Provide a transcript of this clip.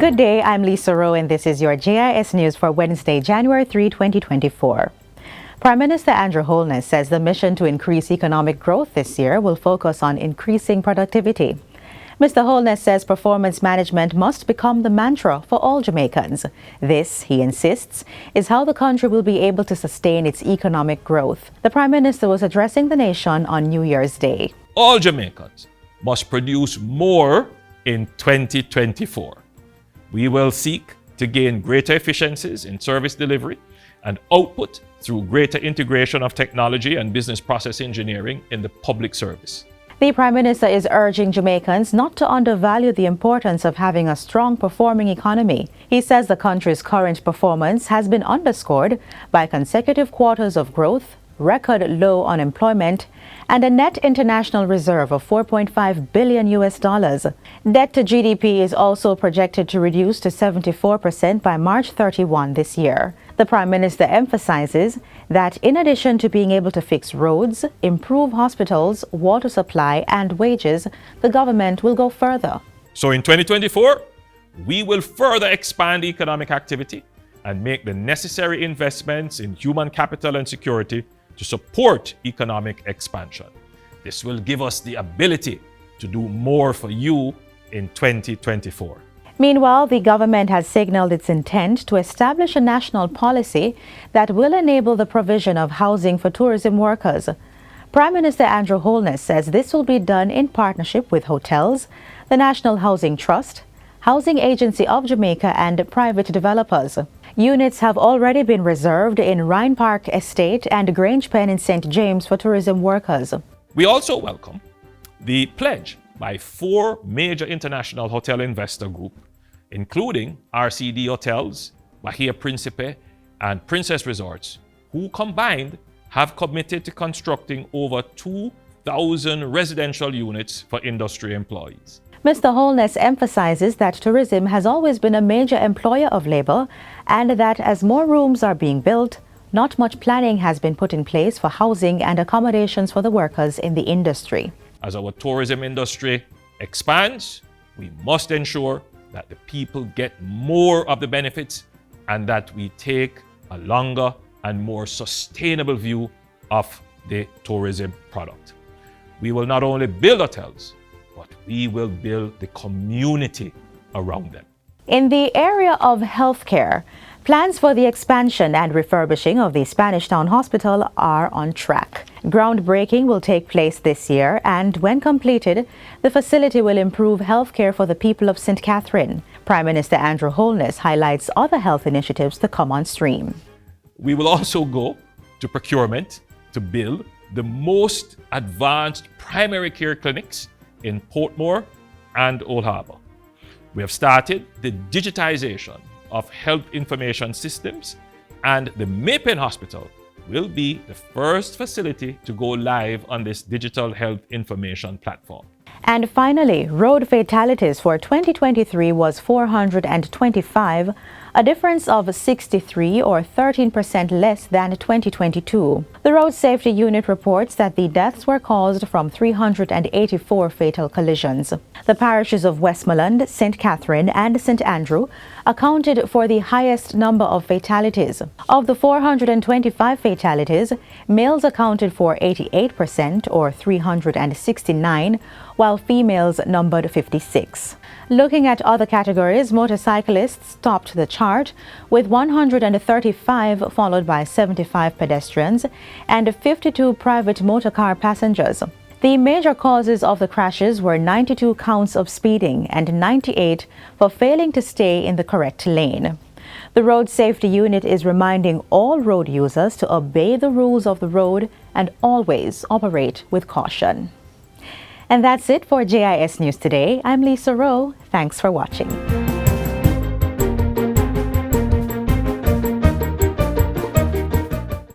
Good day, I'm Lisa Rowe and this is your JIS News for Wednesday, January 3, 2024. Prime Minister Andrew Holness says the mission to increase economic growth this year will focus on increasing productivity. Mr. Holness says performance management must become the mantra for all Jamaicans. This, he insists, is how the country will be able to sustain its economic growth. The Prime Minister was addressing the nation on New Year's Day. All Jamaicans must produce more in 2024. We will seek to gain greater efficiencies in service delivery and output through greater integration of technology and business process engineering in the public service. The Prime Minister is urging Jamaicans not to undervalue the importance of having a strong performing economy. He says the country's current performance has been underscored by consecutive quarters of growth, record low unemployment, and a net international reserve of $4.5 billion. Debt to GDP is also projected to reduce to 74% by March 31 this year. The Prime Minister emphasizes that in addition to being able to fix roads, improve hospitals, water supply, and wages, the government will go further. So in 2024, we will further expand economic activity and make the necessary investments in human capital and security to support economic expansion. This will give us the ability to do more for you in 2024. Meanwhile, the government has signaled its intent to establish a national policy that will enable the provision of housing for tourism workers. Prime Minister Andrew Holness says this will be done in partnership with hotels, the National Housing Trust, Housing Agency of Jamaica, and private developers. Units have already been reserved in Rhine Park Estate and Grange Pen in St. James for tourism workers. We also welcome the pledge by 4 major international hotel investor groups, including RCD Hotels, Bahia Principe, and Princess Resorts, who combined have committed to constructing over 2,000 residential units for industry employees. Mr. Holness emphasizes that tourism has always been a major employer of labor and that as more rooms are being built, not much planning has been put in place for housing and accommodations for the workers in the industry. As our tourism industry expands, we must ensure that the people get more of the benefits and that we take a longer and more sustainable view of the tourism product. We will not only build hotels, but we will build the community around them. In the area of healthcare, plans for the expansion and refurbishing of the Spanish Town Hospital are on track. Groundbreaking will take place this year, and when completed, the facility will improve healthcare for the people of St. Catherine. Prime Minister Andrew Holness highlights other health initiatives to come on stream. We will also go to procurement to build the most advanced primary care clinics in Portmore and Old Harbour. We have started the digitization of health information systems, and the Maypen Hospital will be the first facility to go live on this digital health information platform. And finally, road fatalities for 2023 was 425, a difference of 63 or 13% less than 2022. The Road Safety Unit reports that the deaths were caused from 384 fatal collisions. The parishes of Westmoreland, St. Catherine, and St. Andrew accounted for the highest number of fatalities. Of the 425 fatalities, males accounted for 88% or 369, while females numbered 56. Looking at other categories, motorcyclists topped the chart with 135, followed by 75 pedestrians and 52 private motorcar passengers. The major causes of the crashes were 92 counts of speeding and 98 for failing to stay in the correct lane. The Road Safety Unit is reminding all road users to obey the rules of the road and always operate with caution. And that's it for JIS News Today. I'm Lisa Rowe. Thanks for watching.